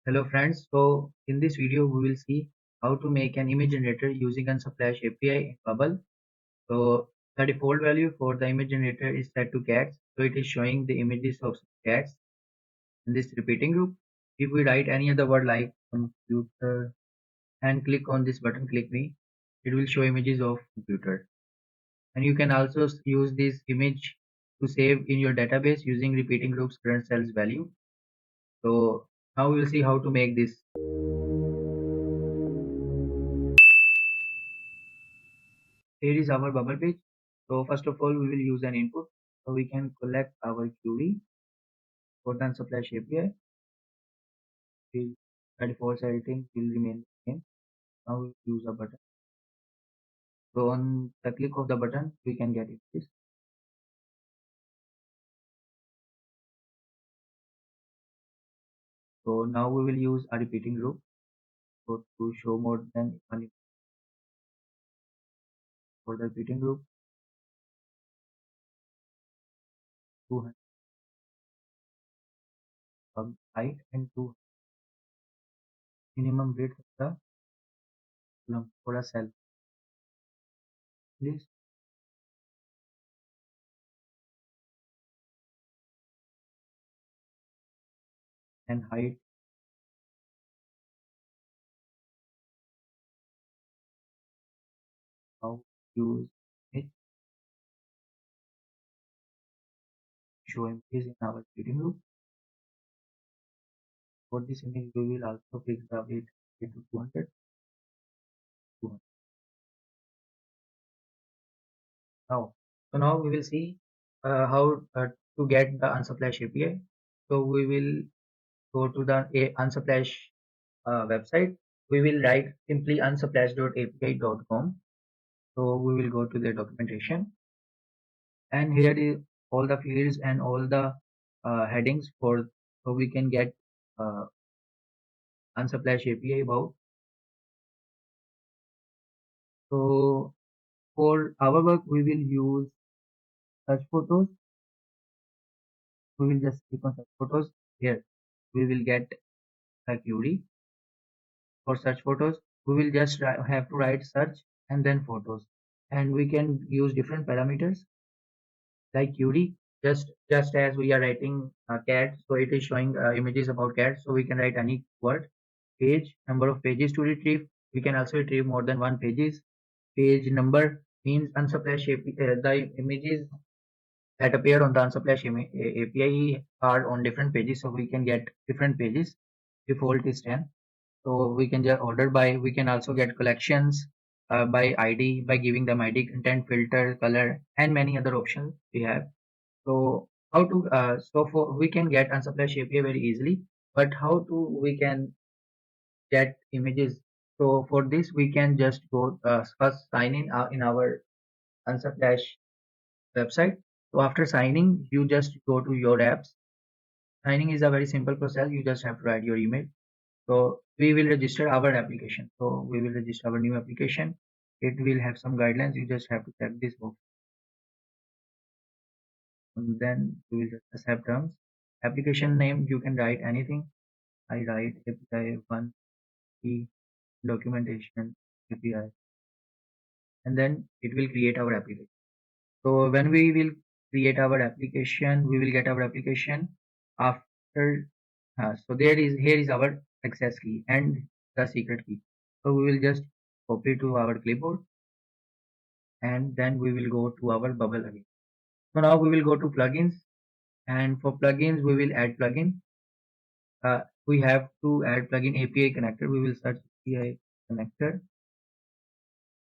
Hello friends, so in this video we will see how to make an image generator using Unsplash API in Bubble. So the default value for the image generator is set to cats, so it is showing the images of cats in this repeating group. If we write any other word like computer and click on this button, click me, it will show images of computer. And you can also use this image to save in your database using repeating group's current cells value. So now we will see how to make this. Here is our bubble page. So first of all, we will use an input. So we can collect our query for the Unsplash API. The default setting will remain the same. Now we use a button. So on the click of the button, we can get it. So now we will use a repeating group. So to show more than one for the repeating group, 200 height and 2 minimum width of the column for a cell. Please and height how use it show images in our repeating group. For this image, we will also fix the weight to 200. Now, so now we will see how to get the Unsplash API. So we will go to the Unsplash website. We will write simply unsplash.api.com. So we will go to the documentation, and here is all the fields and all the headings for so we can get uh, Unsplash API about. So for our work, we will use search photos. We will just click on search photos. Here we will get a query for search photos. We will just have to write search and then photos, and we can use different parameters like query. Just as we are writing cat, so it is showing images about cats, so we can write any word. Page, number of pages to retrieve. We can also retrieve more than one pages. Page number means Unsplash the images that appear on the Unsplash API are on different pages, so we can get different pages. Default is 10. So we can just order by, we can also get collections by ID by giving them ID, content, filter, color, and many other options we have. So how to, so for, we can get Unsplash API very easily, but how to, we can get images. So for this, we can just go first sign in our Unsplash website. So after signing, you just go to your apps. Signing is a very simple process. You just have to write your email. So we will register our application. So we will register our new application. It will have some guidelines. You just have to check this box. And then we will just accept terms. Application name, you can write anything. I write API 1 key documentation API. And then it will create our application. So when we will create our application, we will get our application after. So here is our access key and the secret key. So we will just copy to our clipboard, and then we will go to our bubble again. So now we will go to plugins, and for plugins we will add plugin. We have to add plugin API connector. We will search API connector.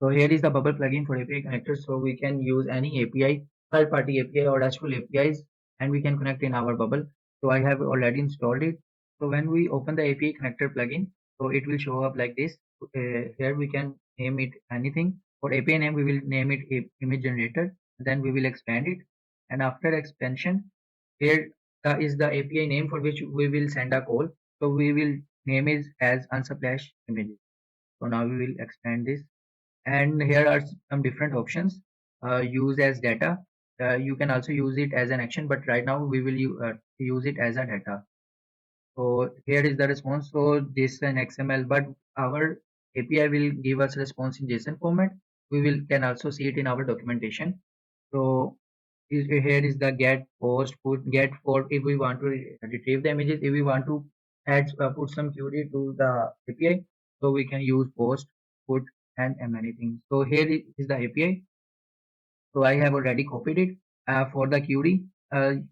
So here is the bubble plugin for API connector. So we can use any API, third party API or RESTful APIs, and we can connect in our bubble. So I have already installed it. So when we open the API connector plugin, so it will show up like this. Here we can name it anything. For API name, we will name it image generator. Then we will expand it. And after expansion, here is the API name for which we will send a call. So we will name it as unsplash images. So now we will expand this, and here are some different options. Use as data. You can also use it as an action, but right now we will use it as a data. So here is the response. So JSON XML, but our API will give us response in JSON format. We will can also see it in our documentation. So here is the get, post, put, get, for if we want to retrieve the images. If we want to add put some query to the API, so we can use post, put, and many things. So here is the API. So I have already copied it for the query.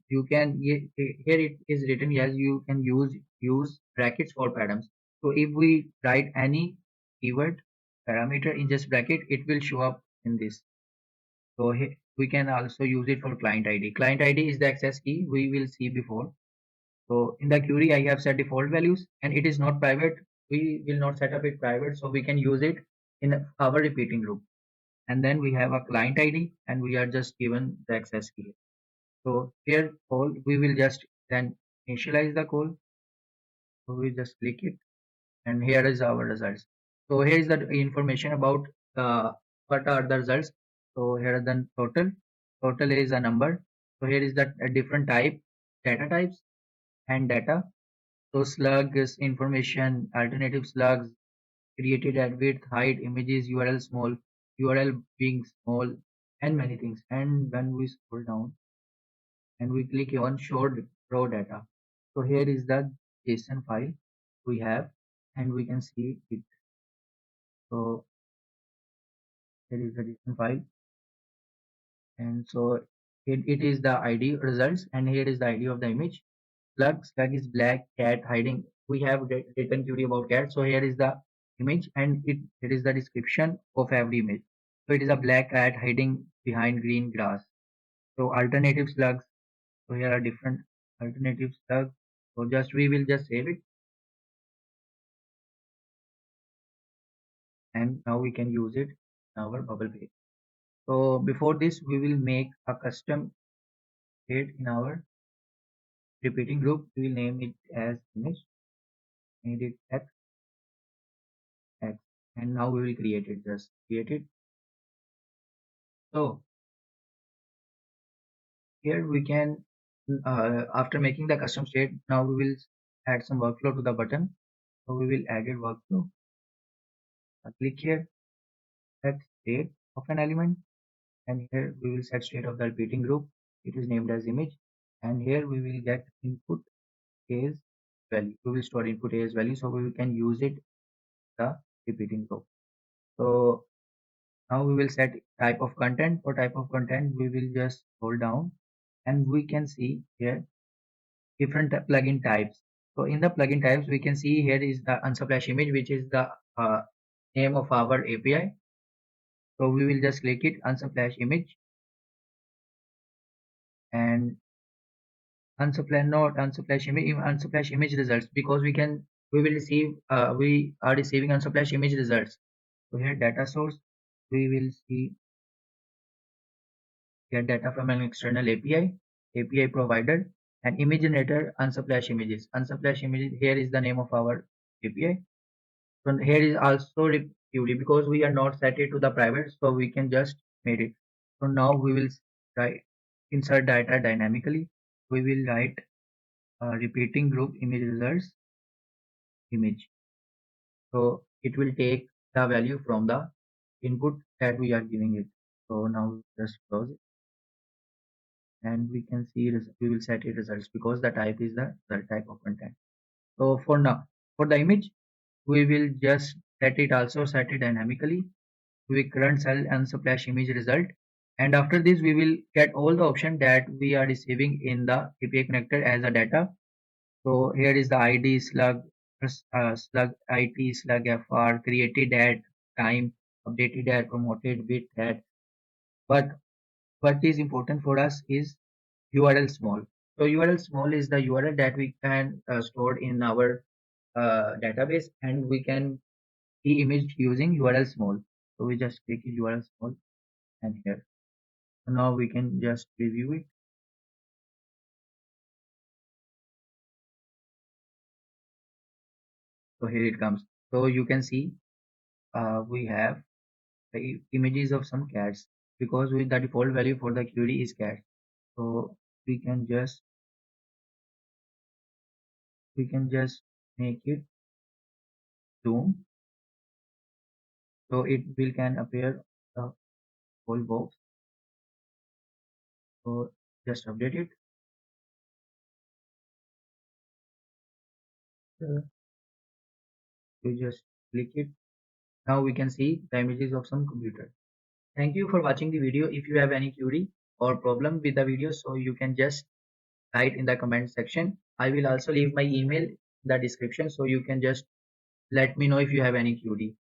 You can here it is written as you can use brackets for params. So if we write any keyword parameter in just bracket, it will show up in this. So we can also use it for client ID. Client ID is the access key we will see before. So in the query, I have set default values and it is not private. We will not set up it private, so we can use it in our repeating loop. And then we have a client ID and we are just given the access key. So here call, we will just then initialize the call. So we just click it and here is our results. So here is the information about what are the results. So here are the total is a number. So here is the different type data types and data. So slug is information, alternative slugs created at width, height, images, URL small, URL being small, and many things. And when we scroll down and we click on show raw data, so here is the JSON file we have, and we can see it. So here is the JSON file, and so it is the ID results, and here is the ID of the image. Slug is black cat hiding. We have written query about cat, so here is the image, and it is the description of every image. So it is a black cat hiding behind green grass. So alternative slugs. So here are different alternative slugs. So just we will just save it, and now we can use it in our bubble page. So before this, we will make a custom page in our repeating group. We will name it as image, made it X, and now we will create it. Just create it. So here we can, after making the custom state, now we will add some workflow to the button. So we will add it workflow. Click here, set state of an element, and here we will set state of the repeating group. It is named as image, and here we will get input as value. We will store input as value, so we can use it the repeating group. So now we will set type of content. For type of content, we will just scroll down, and we can see here different plugin types. So in the plugin types, we can see here is the unsplash image, which is the name of our API. So we will just click it unsplash image, and unsplash image results, because we will receive we are receiving unsplash image results. So here data source, we will see get data from an external API provider, and image generator unsplash images. Unsplash images, here is the name of our API. So here is also QD, because we are not set it to the private, so we can just made it. So now we will write insert data dynamically. We will write repeating group image results image. So it will take the value from the input that we are giving it. So now just close it, and we can see we will set it results, because the type is the type of content. So for now, for the image, we will just set it dynamically. We current cell and splash image result, and after this we will get all the option that we are receiving in the API connector as a data. So here is the ID slug, slug IT, slug FR, created at time, updated at, promoted with at. But what is important for us is URL small. So URL small is the URL that we can store in our database, and we can see image using URL small. So we just click URL small, and here. So now we can just review it. So here it comes. So you can see we have the images of some cats, because with the default value for the query is cat. So we can just we can just make it zoom so it will can appear the whole box. So just update it. Uh, you just click it. Now we can see the images of some computer. Thank you for watching the video. If you have any query or problem with the video, so you can just write in the comment section. I will also leave my email in the description, so you can just let me know if you have any query.